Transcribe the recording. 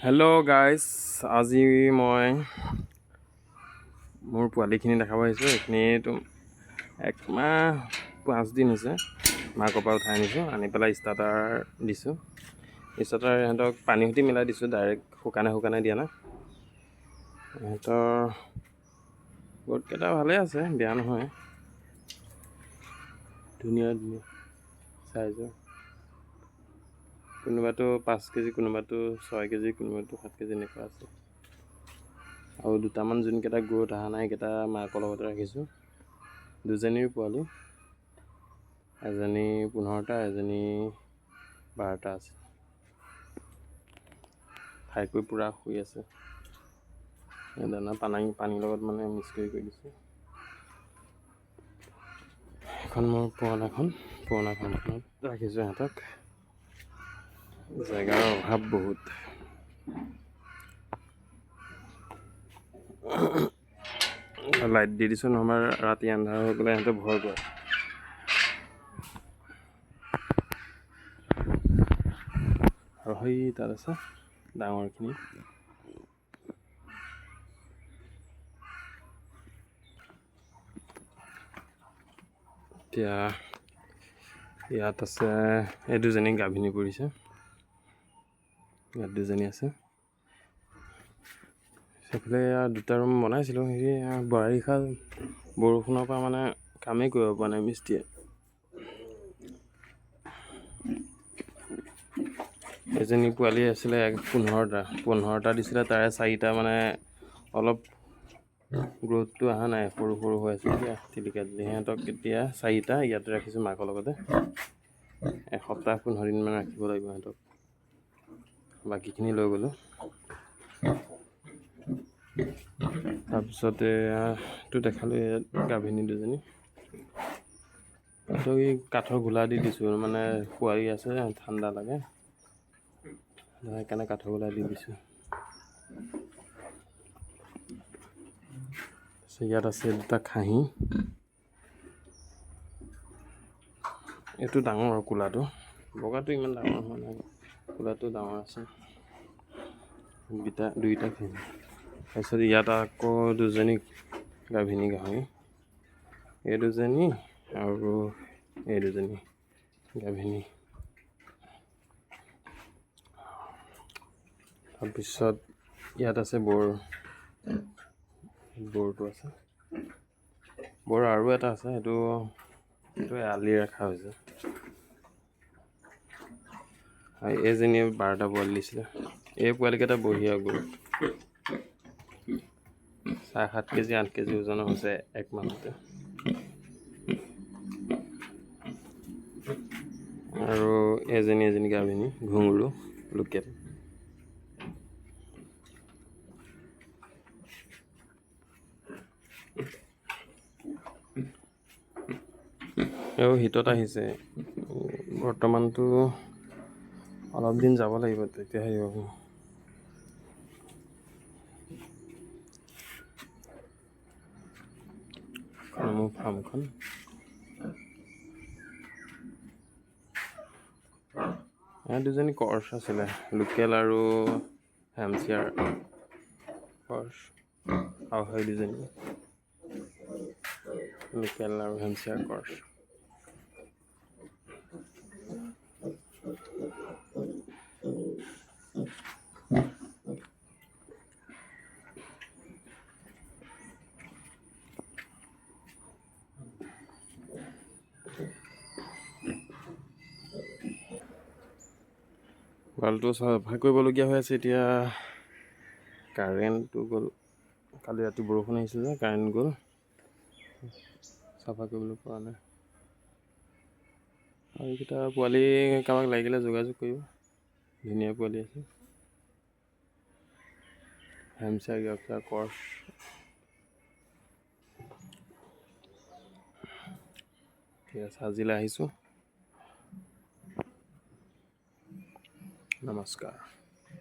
Hello' guys, আজি মই মোৰ পোৱালিখিনি দেখাব আহিছোঁ। এইখিনিতো 1 মাহ 5 দিন হৈছে মাকৰ পৰা উঠাই আনিছোঁ, আনি পেলাই ষ্টাৰ্টাৰ দিছোঁ। ষ্টাৰ্টাৰ ইহঁতক পানী সৈতে মিলাই দিছোঁ, ডাইৰেক্ট শুকানে দিয়া নাই। ইহঁতৰ বহুতকেইটা ভালেই আছে, বেয়া নহয়, ধুনীয়া চাইজৰ। কোনোবাটো 5 কেজি, কোনোবাটো 6 কেজি, কোনোবাটো 7 কেজি এনেকুৱা আছে। আৰু দুটামান যোনকেইটা গ্ৰোথ অহা নাই, সেইকেইটা মাকৰ লগতে ৰাখিছোঁ। দুজনীৰ পোৱালি, এজনী 15টা, এজনী 12টা আছে। খাই কৰি পূৰা শুই আছে। দানা পানীৰ লগত মানে মিক্স কৰি দিছোঁ। এখন মোৰ পুৰণা ঘৰখনত ৰাখিছোঁ সিহঁতক। জেগাৰ অভাৱ বহুত। লাইট দি দিছোঁ, নহ'বা ৰাতি আন্ধাৰ হৈ গ'লে সিহঁতে ভয় কৰে। আৰু সেই তাত আছে ডাঙৰখিনি। এতিয়া ইয়াত আছে, এই দুজনী গাভিনী পৰিছে। ইয়াত দুজনী আছে। সেইফালে দুটা ৰুম বনাইছিলোঁ, সেই বাৰিষা বৰষুণৰ পৰা মানে কামেই কৰিব পৰা নাই মিস্ত্ৰীয়ে। এজনী পোৱালি আছিলে 15টা দিছিলে, তাৰে 4টা মানে অলপ গ্ৰোথটো অহা নাই, সৰু হৈ আছে। এতিয়া টিলিকা সিহঁতক এতিয়া 4টা ইয়াতে ৰাখিছোঁ মাকৰ লগতে। এসপ্তাহ 15 দিনমান ৰাখিব লাগিব সিহঁতক। বাকীখিনি লৈ গ'লোঁ। তাৰপিছতে এইটো দেখালোঁ, ইয়াত গাভিনী দুজনী। সিহঁতক এই কাঠৰ ঘোলা দি দিছোঁ, মানে পোৱালি আছে ঠাণ্ডা লাগে, সেইকাৰণে কাঠৰ ঘোলা দি দিছোঁ। ইয়াত আছে দুটা খাহী। এইটো ডাঙৰ, কোলাটো। বগাটো ইমান ডাঙৰ হোৱা নাই, কোলাটো ডাঙৰ আছে। দুইটা খাহী। তাৰপিছত ইয়াত আকৌ দুজনী গাভিনী গাহৰি, এই দুজনী আৰু এই দুজনী গাভিনী। তাৰপিছত ইয়াত আছে বৰটো আছে। বৰ আৰু এটা আছে, সেইটো আলি ৰখা হৈছে। এইজনীয়ে 12টা পোৱালি দিছিলে। এই পোৱালিকেইটা বঢ়িয়া গ'ল, 7 কেজি 8 কেজি ওজনৰ হৈছে 1 মাহতে। আৰু এজনী গাভিনী ঘুঙুৰু লোকেল। এও হিটত আহিছে, বৰ্তমানটো অলপ দিন যাব লাগিব, তেতিয়াহে হ'ব। মোৰ ফাৰ্মখন দুজনী কৰ্চ আছিলে, লোকেল আৰু হেমচিয়াৰ কৰ্চ। আৰু সেই দুজনী লোকেল আৰু হেমচিয়াৰ কৰ্চ। গঁৰালটো চাফা কৰিবলগীয়া হৈ আছে এতিয়া। কাৰেণ্টটো গ'ল, কালি ৰাতি বৰষুণ আহিছিল যে কাৰেণ্ট গ'ল, চাফা কৰিবলৈ পৰা নাই। আৰু এইকেইটা পোৱালি কাৰোবাক লাগিলে যোগাযোগ কৰিব, ধুনীয়া পোৱালি আছে। হেমচিয়াৰ ইয়ৰ্কশ্বায়াৰ কৰ্চ। ঠিক আছে, আজিলৈ আহিছোঁ, নমস্কাৰ।